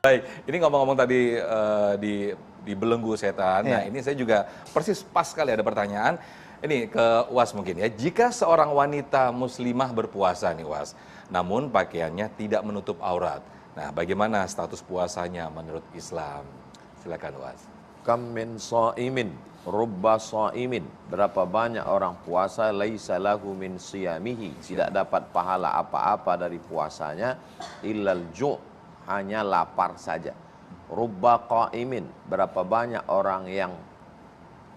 Baik, ini ngomong-ngomong tadi di belenggu setan. Nah, ini saya juga persis pas sekali ada pertanyaan. Ini ke UAS mungkin ya. Jika seorang wanita muslimah berpuasa nih UAS, namun pakaiannya tidak menutup aurat. Nah, bagaimana status puasanya menurut Islam? Silakan UAS. Kam min sha'imin, rubba sha'imin. Berapa banyak orang puasa laisa lahu min siyamihi, tidak dapat pahala apa-apa dari puasanya illal ju', hanya lapar saja. Rubba qa'imin, berapa banyak orang yang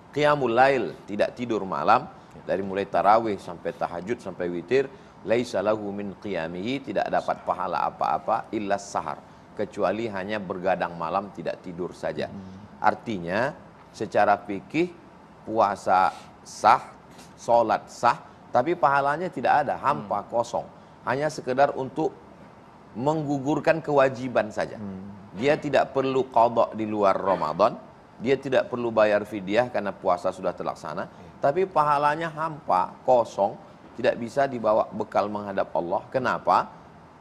qiyamul lail, tidak tidur malam, dari mulai tarawih sampai tahajud sampai witir, laisa lahu min qiyamihi, tidak dapat pahala apa-apa illa sahar, kecuali hanya bergadang malam tidak tidur saja. Artinya secara fikih puasa sah, sholat sah, tapi pahalanya tidak ada, hampa, kosong, hanya sekedar untuk menggugurkan kewajiban saja. Dia tidak perlu qadha di luar Ramadan, dia tidak perlu bayar fidyah karena puasa sudah terlaksana, tapi pahalanya hampa, kosong, tidak bisa dibawa bekal menghadap Allah. Kenapa?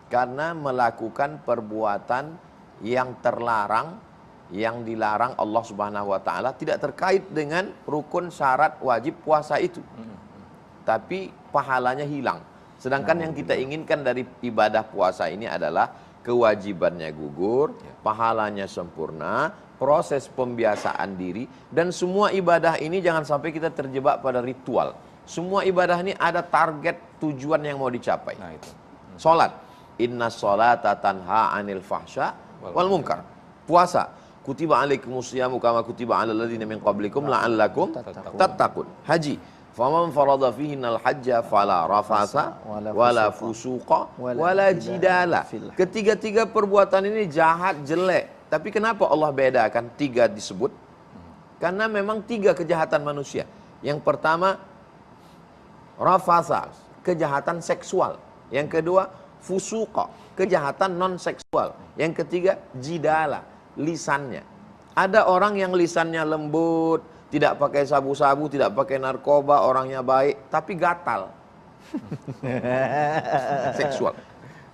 Karena melakukan perbuatan yang terlarang, yang dilarang Allah Subhanahu wa taala, tidak terkait dengan rukun syarat wajib puasa itu. Tapi pahalanya hilang. Sedangkan yang kita inginkan dari ibadah puasa ini adalah kewajibannya gugur, pahalanya sempurna, proses pembiasaan diri, dan semua ibadah ini jangan sampai kita terjebak pada ritual. Semua ibadah ini ada target tujuan yang mau dicapai. Nah, itu. Salat, inna sholata tanha anil fahsya wal munkar. Puasa, kutiba alaikumus syiyamu kama kutiba alal ladzina min qablikum la'allakum tattaqun. Haji, faman farada fihinal hajja fala rafasa wala fusuqa wala jidala. Ketiga-tiga perbuatan ini jahat, jelek. Tapi kenapa Allah bedakan tiga disebut? Karena memang tiga kejahatan manusia. Yang pertama rafasa, kejahatan seksual. Yang kedua fusuqa, kejahatan non seksual. Yang ketiga jidala, lisannya. Ada orang yang lisannya lembut, tidak pakai sabu-sabu, tidak pakai narkoba, orangnya baik, tapi gatal. Seksual.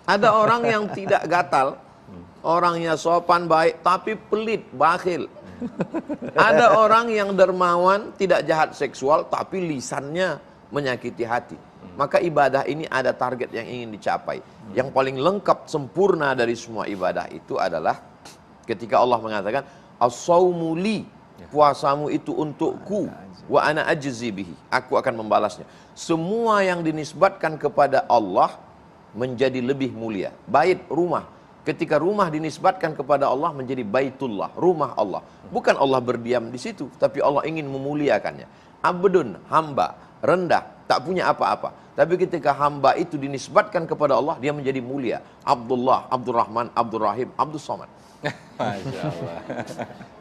Ada orang yang tidak gatal, orangnya sopan, baik, tapi pelit, bakhil. Ada orang yang dermawan, tidak jahat seksual, tapi lisannya menyakiti hati. Maka ibadah ini ada target yang ingin dicapai. Yang paling lengkap, sempurna dari semua ibadah itu adalah ketika Allah mengatakan, as-sawmu li, puasamu itu untukku, wa ana ajzi bihi, aku akan membalasnya. Semua yang dinisbatkan kepada Allah menjadi lebih mulia. Bait, rumah, ketika rumah dinisbatkan kepada Allah menjadi baitullah, rumah Allah. Bukan Allah berdiam di situ, tapi Allah ingin memuliakannya. Abdun, hamba, rendah, tak punya apa-apa. Tapi ketika hamba itu dinisbatkan kepada Allah, dia menjadi mulia. Abdullah, Abdurrahman, Abdurrahim, Abdus Somad. Masya Allah.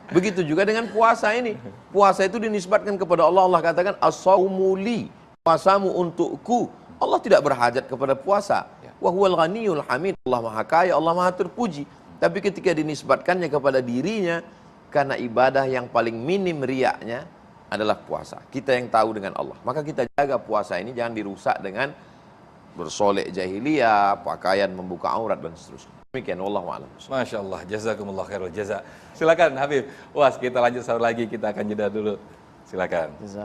Begitu juga dengan puasa ini. Puasa itu dinisbatkan kepada Allah. Allah katakan as-sawmu li, puasamu untukku. Allah tidak berhajat kepada puasa. Wa huwal ghaniyul hamid, Allah Maha Kaya, Allah Maha Terpuji. Tapi ketika dinisbatkannya kepada dirinya, karena ibadah yang paling minim riaknya adalah puasa. Kita yang tahu dengan Allah. Maka kita jaga puasa ini jangan dirusak dengan bersolek jahiliyah, pakaian membuka aurat dan seterusnya. Demikian, wallahu a'lam. Masya Allah, jazakumullah khairul jaza. Silakan Habib. UAS, kita lanjut satu lagi, kita akan jeda dulu. Silakan.